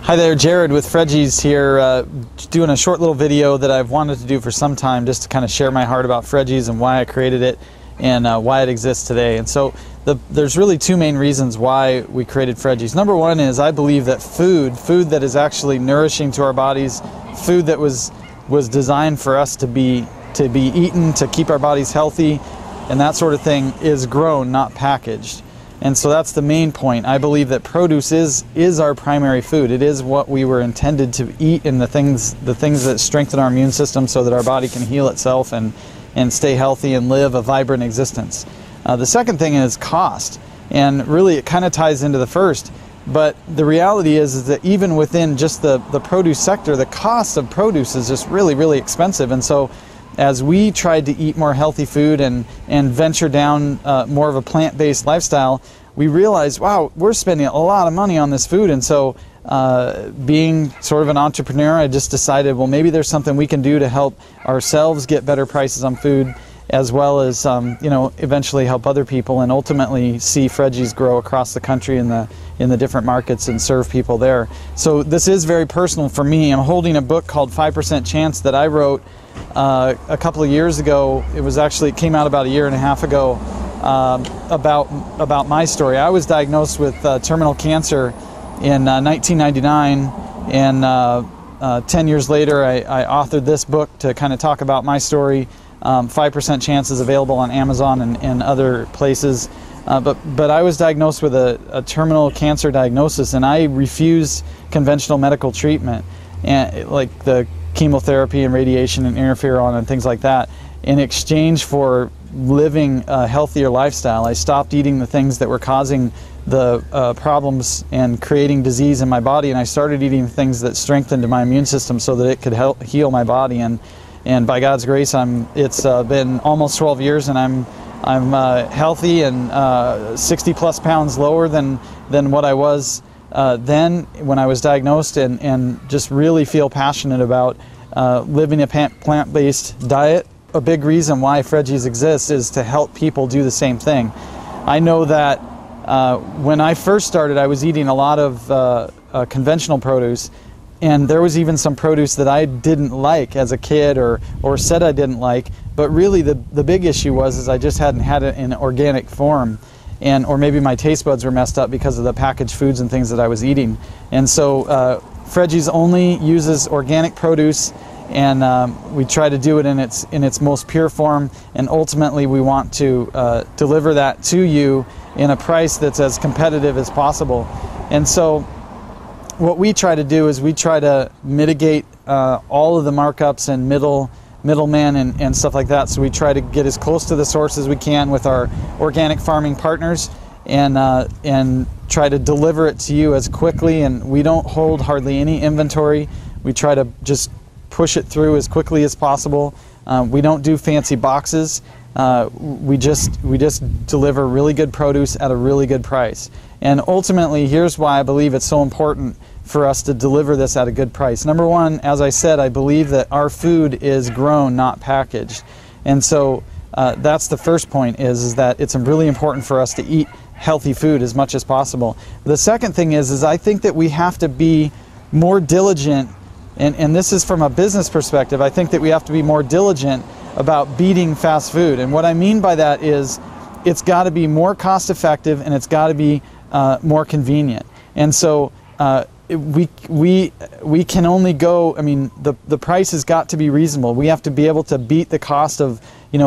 Hi there, Jared with Freggies here, doing a short little video that I've wanted to do for some time, just to kind of share my heart about Freggies and why I created it and why it exists today. And so there's really two main reasons why we created Freggies. Number one is I believe that food that is actually nourishing to our bodies, food that was designed for us to be eaten, to keep our bodies healthy and that sort of thing, is grown, not packaged. And so that's the main point. I believe that produce is our primary food. It is what we were intended to eat, and the things that strengthen our immune system so that our body can heal itself and stay healthy and live a vibrant existence. The second thing is cost, and really it kind of ties into the first. But the reality is that even within just the produce sector, the cost of produce is just really, really expensive. And so as we tried to eat more healthy food and venture down more of a plant-based lifestyle, we realized, wow, we're spending a lot of money on this food. And so being sort of an entrepreneur, I just decided, well, maybe there's something we can do to help ourselves get better prices on food, as well as eventually help other people and ultimately see Freggies grow across the country in the different markets and serve people there. So this is very personal for me. I'm holding a book called 5% Chance that I wrote a couple of years ago. It came out about a year and a half ago, about my story. I was diagnosed with terminal cancer in 1999, and 10 years later I authored this book to kind of talk about my story. 5% Chance is available on Amazon and other places. But I was diagnosed with a terminal cancer diagnosis, and I refused conventional medical treatment, and like the chemotherapy and radiation and interferon and things like that, in exchange for living a healthier lifestyle. I stopped eating the things that were causing the problems and creating disease in my body, and I started eating things that strengthened my immune system so that it could help heal my body. And by God's grace, it's been almost 12 years, and I'm healthy and 60 plus pounds lower than what I was then when I was diagnosed, and just really feel passionate about living a plant-based diet. A big reason why Freggies exists is to help people do the same thing. I know that when I first started, I was eating a lot of conventional produce, and there was even some produce that I didn't like as a kid or said I didn't like. But really the big issue was I just hadn't had it in organic form, or maybe my taste buds were messed up because of the packaged foods and things that I was eating. And so Freggies only uses organic produce, and we try to do it in its most pure form, and ultimately we want to deliver that to you in a price that's as competitive as possible. And so what we try to do is we try to mitigate all of the markups and middlemen and stuff like that. So we try to get as close to the source as we can with our organic farming partners, and try to deliver it to you as quickly. And we don't hold hardly any inventory. We try to just push it through as quickly as possible. We don't do fancy boxes. We just deliver really good produce at a really good price. And ultimately, here's why I believe it's so important for us to deliver this at a good price. Number one, as I said, I believe that our food is grown, not packaged. And so that's the first point, is that it's really important for us to eat healthy food as much as possible. The second thing is I think that we have to be more diligent, and this is from a business perspective. I think that we have to be more diligent about beating fast food. And what I mean by that is it's got to be more cost effective, and it's got to be more convenient. And so we can only go, I mean, the price has got to be reasonable. We have to be able to beat the cost of,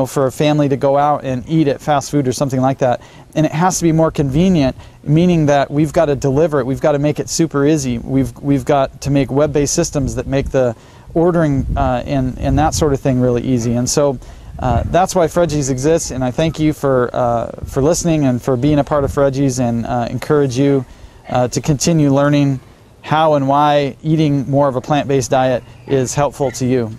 for a family to go out and eat at fast food or something like that. And it has to be more convenient, meaning that we've got to deliver it. We've got to make it super easy. We've got to make web-based systems that make the ordering and that sort of thing really easy. And so that's why Freggies exists. And I thank you for listening and for being a part of Freggies, and encourage you to continue learning how and why eating more of a plant-based diet is helpful to you.